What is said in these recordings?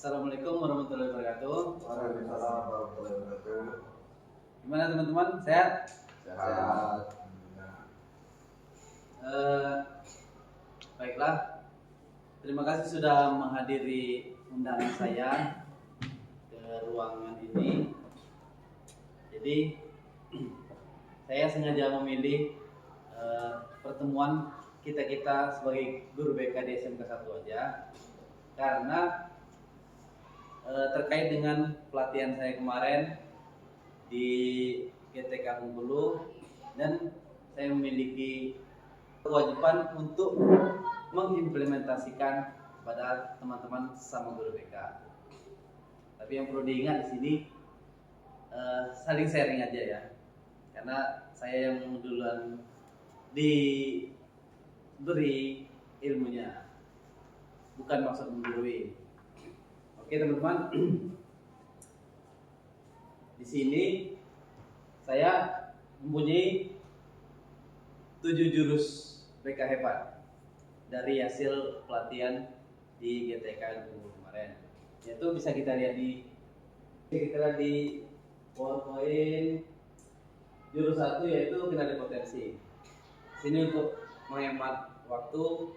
Assalamualaikum warahmatullahi wabarakatuh. Waalaikumsalam warahmatullahi wabarakatuh. Gimana teman-teman? Sehat? Sehat. Eh, Baiklah. Terima kasih sudah menghadiri undangan saya ke ruangan ini. Jadi saya sengaja memilih pertemuan kita sebagai guru BK di SMK 1 aja, karena terkait dengan pelatihan saya kemarin di GTK Bengkulu, dan saya memiliki kewajiban untuk mengimplementasikan pada teman-teman sesama guru BK. Tapi yang perlu diingat di sini saling sharing aja ya, karena saya yang duluan diberi ilmunya, bukan maksud menggurui. Oke teman-teman, di sini saya mempunyai 7 jurus BK hebat dari hasil pelatihan di GTK kemarin. Yaitu bisa kita lihat di PowerPoint. Jurus 1 yaitu kenali potensi. Sini untuk menghemat waktu,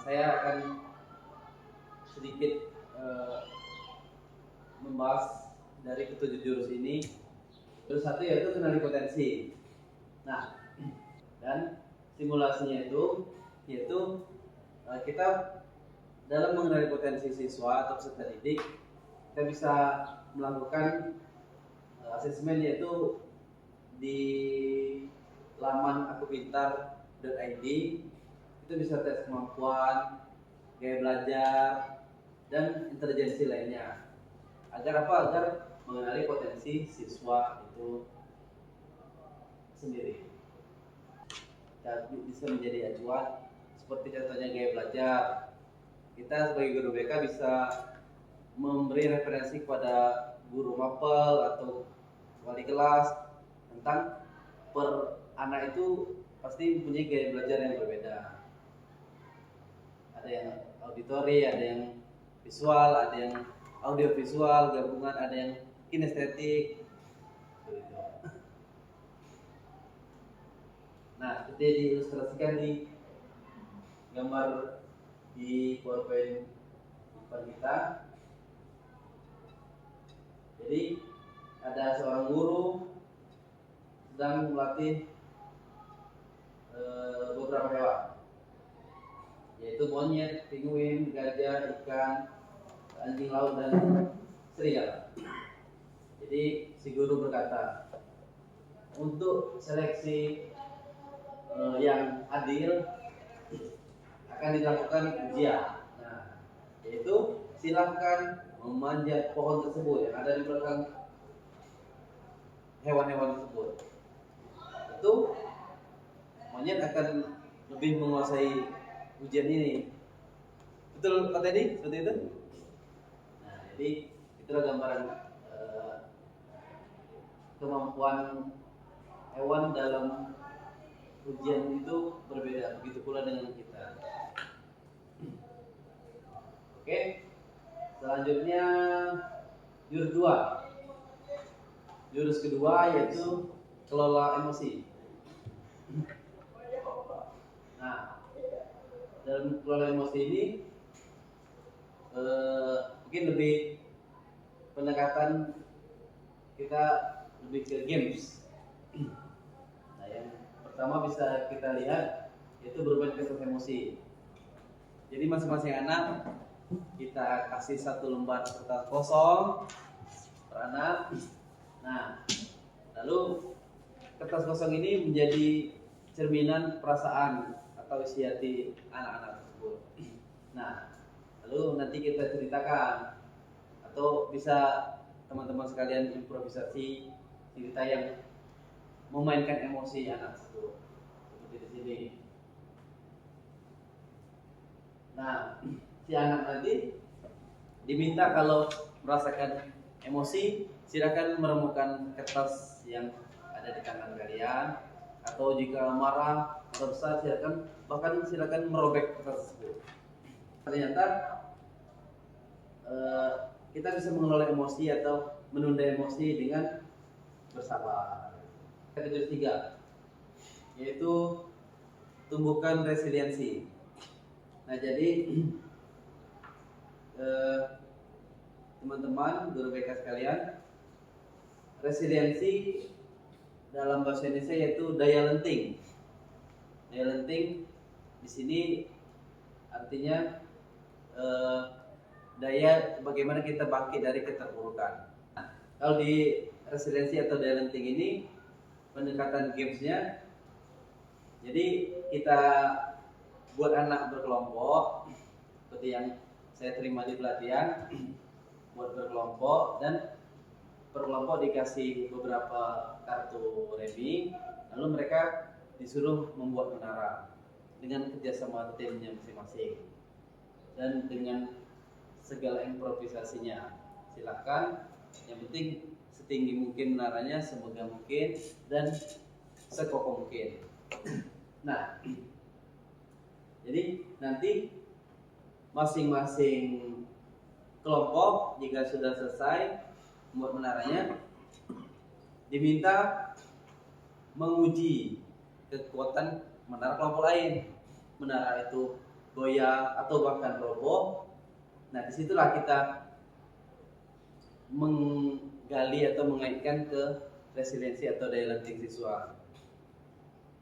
saya akan sedikit membahas dari ketujuh jurus ini. Jurus 1 yaitu kenali potensi. Nah, dan simulasinya itu yaitu kita dalam mengenali potensi siswa atau peserta didik, kita bisa melakukan asesmen yaitu di laman akupintar.id. Itu bisa tes kemampuan, gaya belajar, dan intelijensi lainnya. Agar apa? Agar mengenali potensi siswa itu sendiri. Dan bisa menjadi acuan, seperti contohnya gaya belajar. Kita sebagai guru BK bisa memberi referensi kepada guru mapel atau wali kelas tentang per anak itu pasti mempunyai gaya belajar yang berbeda. Ada yang auditori, ada yang visual, ada yang audio visual gabungan, ada yang kinestetik. Nah, seperti diilustrasikan di gambar di PowerPoint depan kita. Jadi ada seorang guru sedang melatih beberapa hewan, yaitu monyet, penguin, gajah, ikan, anjing laut, dan serigala. Jadi si guru berkata, untuk seleksi yang adil akan dilakukan ujian. Nah, yaitu silakan memanjat pohon tersebut yang ada di belakang hewan-hewan tersebut. Tentu monyet akan lebih menguasai ujian ini. Betul Pak Teddy? Seperti itu? Nah, jadi itulah gambaran kemampuan hewan dalam ujian itu berbeda. Begitu pula dengan kita. Oke. Selanjutnya jurus 2. Jurus kedua yaitu kelola emosi. Nah, dalam kelola emosi ini mungkin lebih pendekatan kita lebih ke games. Nah, yang pertama bisa kita lihat yaitu bermain kertas emosi. Jadi masing-masing anak kita kasih 1 lembar kertas kosong per anak. Nah, lalu kertas kosong ini menjadi cerminan perasaan atau isi hati anak-anak tersebut. Nah, lalu nanti kita ceritakan atau bisa teman-teman sekalian improvisasi cerita yang memainkan emosi anak tersebut, seperti di sini. Nah, si anak nanti diminta kalau merasakan emosi, silakan meremukan kertas yang ada di tangan kalian, atau jika marah atau besar silakan merobek kertas tersebut. Ternyata kita bisa mengelola emosi atau menunda emosi dengan bersabar. Yang ketiga, yaitu tumbuhkan resiliensi. Nah, jadi teman-teman guru BK sekalian, resiliensi dalam bahasa Indonesia yaitu daya lenting. Daya lenting di sini artinya daya bagaimana kita bangkit dari keterpurukan. Nah, kalau di resiliensi atau daya lenting ini pendekatan gamesnya, jadi kita buat anak berkelompok seperti yang saya terima di pelatihan, buat berkelompok dan per kelompok dikasih beberapa kartu remi, lalu mereka disuruh membuat menara dengan kerjasama timnya masing-masing dan dengan segala improvisasinya. Silakan, yang penting setinggi mungkin menaranya, semoga mungkin dan sekokoh mungkin. Nah, jadi nanti masing-masing kelompok jika sudah selesai membuat menaranya, diminta menguji kekuatan menara kelompok lain. Menara itu goyah atau bahkan roboh. Nah, disitulah kita menggali atau mengaitkan ke resiliensi atau daya lenting siswa.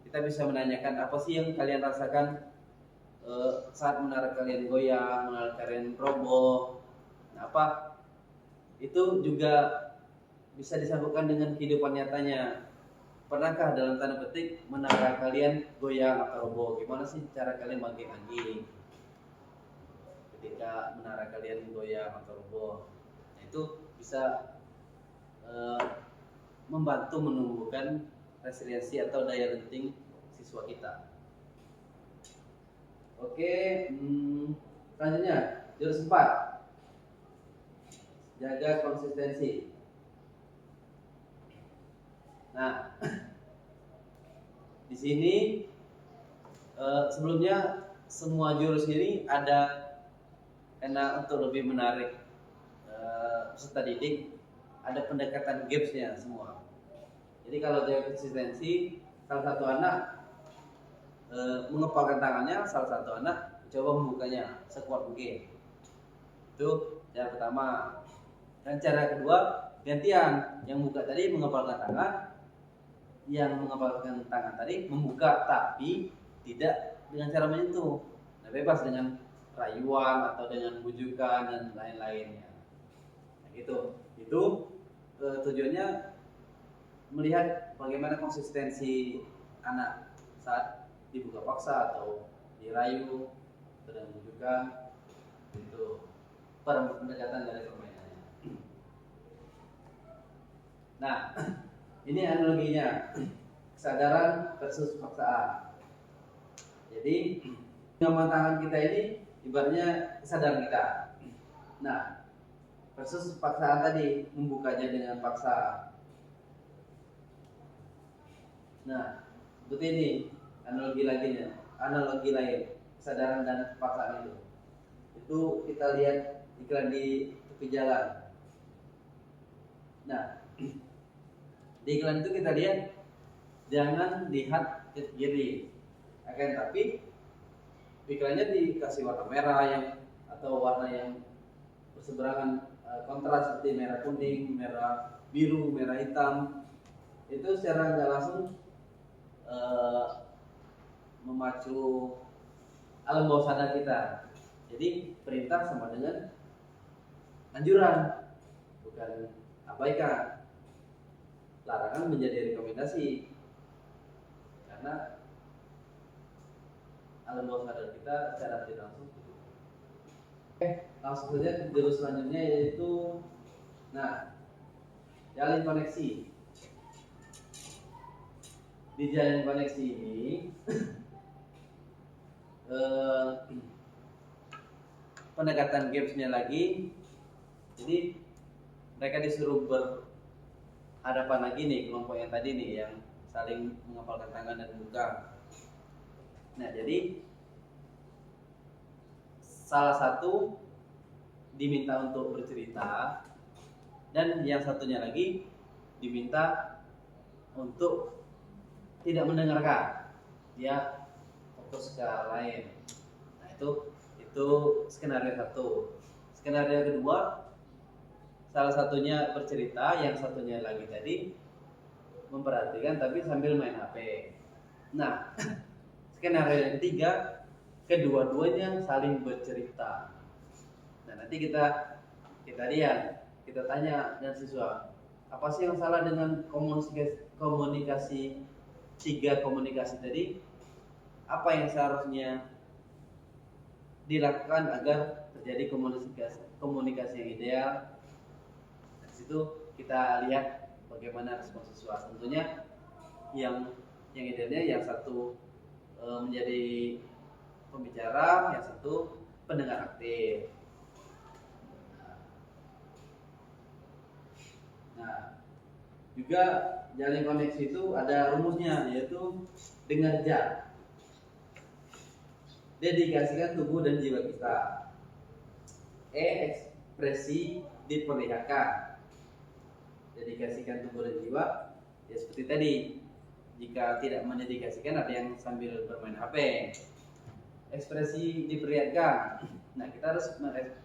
Kita bisa menanyakan apa sih yang kalian rasakan saat menara kalian goyah, menara kalian roboh. Nah, apa itu juga bisa disambungkan dengan kehidupan nyatanya. Pernahkah dalam tanda petik menara kalian goyah atau roboh? Gimana sih cara kalian bangkit-bangkit ketika menara kalian goyah atau roboh? Nah, itu bisa membantu menumbuhkan resiliensi atau daya lenting siswa kita. Oke, selanjutnya jurus 4, jaga konsistensi. Nah, di sini sebelumnya semua jurus ini ada karena untuk lebih menarik peserta didik, ada pendekatan gamesnya semua. Jadi kalau jaga konsistensi, salah satu anak mengepalkan tangannya, salah satu anak coba membukanya sekuat mungkin. Itu cara pertama. Dan cara kedua, gantian. Yang buka tadi mengepalkan tangan, yang mengepalkan tangan tadi membuka, tapi tidak dengan cara menyentuh. Nah, bebas dengan rayuan atau dengan bujukan dan lain-lainnya. Nah, gitu. Itu tujuannya melihat bagaimana konsistensi anak saat dibuka paksa atau dirayu dengan bujukan. Itu pendekatan dari permainannya. Nah, ini analoginya, kesadaran versus paksaan. Jadi genggaman tangan kita ini ibaratnya kesadaran kita. Nah, versus paksaan tadi, membukanya dengan paksa. Nah, seperti ini analogi lain, kesadaran dan paksaan itu. Itu kita lihat iklan di tepi jalan. Nah, di iklan itu kita lihat jangan lihat ke kiri, akan tapi iklannya dikasih warna merah yang atau warna yang berseberangan kontras seperti merah kuning, merah biru, merah hitam. Itu secara nggak langsung memacu alam bawah sadar kita. Jadi perintah sama dengan anjuran, bukan abaikan. Larangan menjadi rekomendasi, karena alam bawah sadar kita secara tidak langsung. Oke, langsung saja ke jurus selanjutnya, yaitu jalin koneksi. Di jalin koneksi ini pendekatan gamesnya lagi. Jadi mereka disuruh berhadapan lagi nih, kelompok yang tadi nih yang saling mengepalkan tangan dan buka. Nah, jadi salah satu diminta untuk bercerita, dan yang satunya lagi diminta untuk tidak mendengarkan, dia fokus ke arah lain. Nah itu skenario satu. Skenario kedua, salah satunya bercerita, yang satunya lagi tadi memperhatikan tapi sambil main HP. Nah, skenario yang ketiga, kedua-duanya saling bercerita. Nah, nanti kita lihat, kita tanya dengan siswa, apa sih yang salah dengan komunikasi tiga komunikasi tadi? Apa yang seharusnya dilakukan agar terjadi komunikasi yang ideal? Dari situ kita lihat bagaimana respon siswa. Tentunya yang idealnya yang satu menjadi pembicara, yang satu pendengar aktif. Nah, juga jalin koneksi itu ada rumusnya, yaitu dengar jam. Dedikasikan tubuh dan jiwa kita. Ekspresi diperlihatkan. Dedikasikan tubuh dan jiwa, ya seperti tadi. Jika tidak mendedikasikan, ada yang sambil bermain HP. Ekspresi diperlihatkan. Nah, kita harus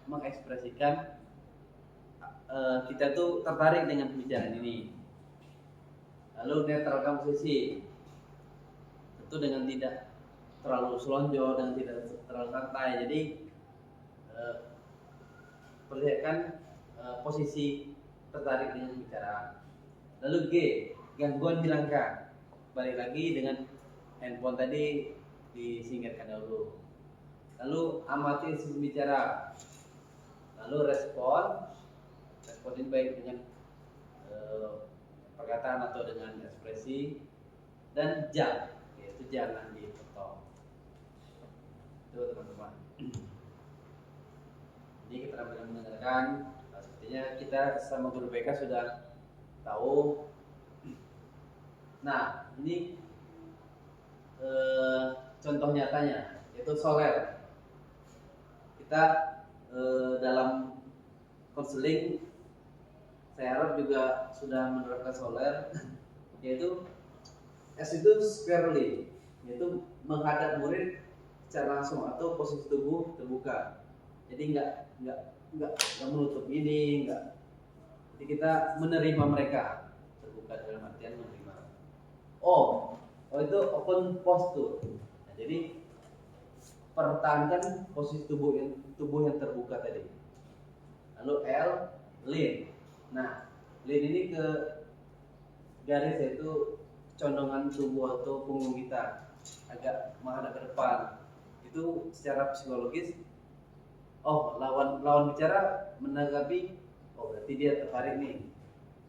mengekspresikan kita tuh tertarik dengan pembicaraan ini. Lalu netralkan posisi, tentu dengan tidak terlalu selonjor dan tidak terlalu santai. Jadi perlihatkan posisi tertarik dengan pembicaraan. Lalu G, gangguan hilangkan. Balik lagi dengan handphone tadi disingkirkan dahulu. Lalu amati si pembicara. Lalu respon ini baik dengan perkataan atau dengan ekspresi. Dan jam, yaitu jangan dipotong. Itu teman-teman. Jadi kita benar mendengarkan. Sepertinya kita sama guru BK sudah tahu. Nah, ini contoh nyatanya, yaitu soler. Kita dalam konseling, saya harap juga sudah menerapkan soler, yaitu S itu squarely, yaitu menghadap murid secara langsung atau posisi tubuh terbuka. Jadi nggak menutup ini, nggak. Jadi kita menerima mereka, terbuka dalam artian menerima. Oh itu open posture. Nah, jadi pertahankan posisi tubuh yang terbuka tadi. Lalu L, lean. Nah, lean ini ke garis, yaitu condongan tubuh atau punggung kita agak menghadap ke depan. Itu secara psikologis, lawan bicara menanggapi, berarti dia tertarik nih,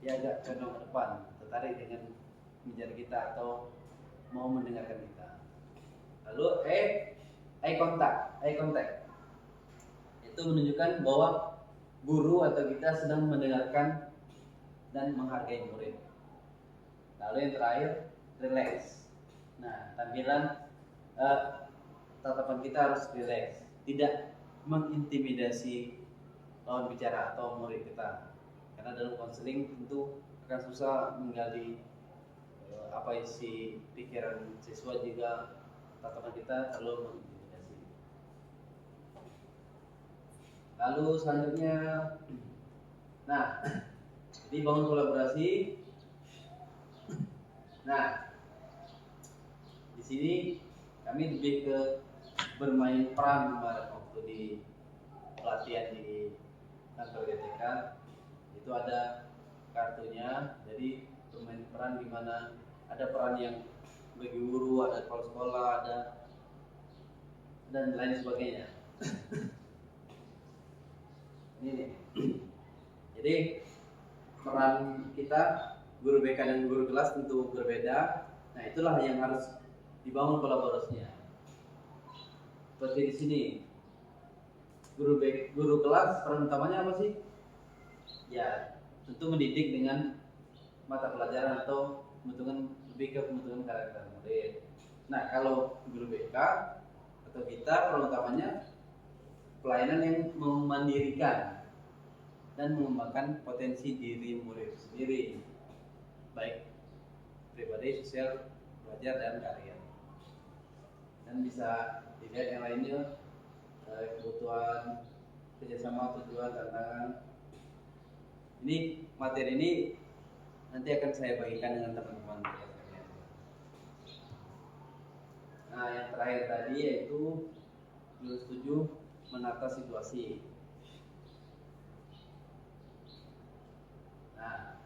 dia agak condong ke depan, tertarik dengan bicara kita atau mau mendengarkan kita. Lalu eye contact itu menunjukkan bahwa guru atau kita sedang mendengarkan dan menghargai murid. Lalu yang terakhir, relax. Nah, tampilan tatapan kita harus relax, tidak mengintimidasi lawan bicara atau murid kita. Karena dalam konseling tentu akan susah menggali apa isi pikiran siswa jika tatapan kita terlalu mengintimidasi. Lalu selanjutnya, nah, jadi bangun kolaborasi. Nah, di sini kami lebih ke bermain peran kemarin waktu di pelatihan di kantor GTK. Itu ada kartunya, jadi bermain peran di mana ada peran yang bagi guru, ada kepala sekolah, ada dan lain sebagainya. Ini nih. Jadi peran kita guru BK dan guru kelas tentu berbeda. Nah, itulah yang harus dibangun kolaborasinya. Seperti di sini, guru kelas peran utamanya apa sih? Ya, tentu mendidik dengan mata pelajaran atau lebih ke pembentukan karakter murid. Nah, kalau guru BK atau kita peran utamanya pelayanan yang memandirikan. dan mengembangkan potensi diri murid sendiri, baik pribadi, sosial, belajar dan karir. Dan bisa dilihat yang lainnya, kebutuhan, kerjasama, tujuan, tantangan. Ini materi ini nanti akan saya bagikan dengan teman-teman sekalian. Nah, yang terakhir tadi yaitu jurus 7, menata situasi. Nah,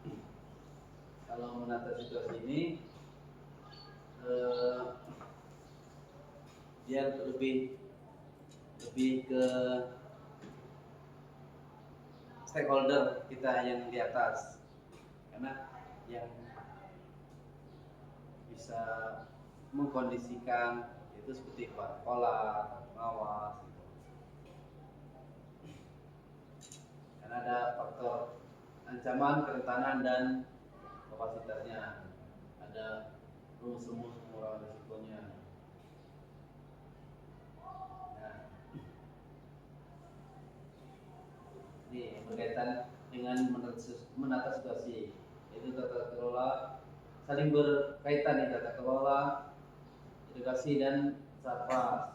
kalau menata situasi ini dia lebih ke stakeholder kita yang di atas, karena yang bisa mengkondisikan itu seperti kepala sekolah, pengawas gitu. Karena ada faktor ancaman, kerentanan dan kapasitasnya, ada rumus-rumus pengurangan risikonya. Nah, ini berkaitan dengan menata situasi, yaitu tata kelola, saling berkaitan nih, tata kelola, edukasi dan sarpas.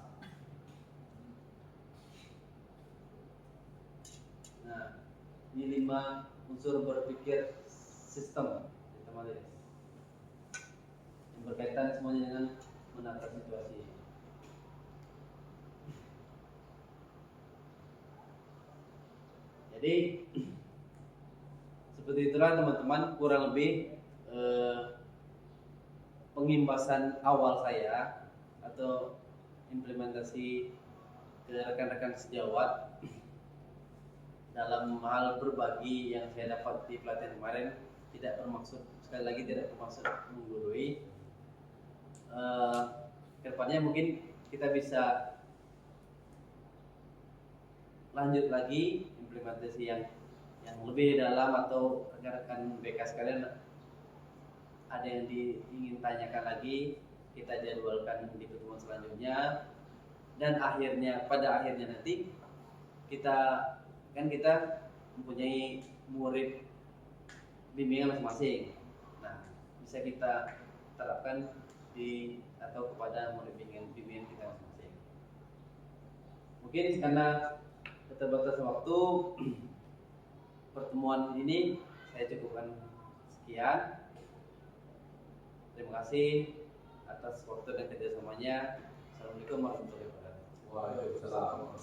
Nah, ini 5 unsur berpikir sistem yang berkaitan semuanya dengan menata situasi. Jadi seperti itulah teman-teman, kurang lebih pengimbasan awal saya atau implementasi ke rekan-rekan sejawat dalam hal berbagi yang saya dapat di pelatihan kemarin. Tidak bermaksud, sekali lagi tidak bermaksud menggurui. Kedepannya mungkin kita bisa lanjut lagi implementasi yang lebih dalam, atau rekan-rekan BK sekalian ada yang ingin tanyakan lagi, kita jadwalkan di pertemuan selanjutnya. Dan pada akhirnya nanti kita mempunyai murid bimbingan masing-masing. Nah, bisa kita terapkan kepada murid bimbingan kita masing-masing. Mungkin karena keterbatasan waktu, pertemuan ini saya cukupkan sekian. Terima kasih atas waktu dan kerjasamanya. Assalamualaikum warahmatullahi wabarakatuh. Waalaikumsalam.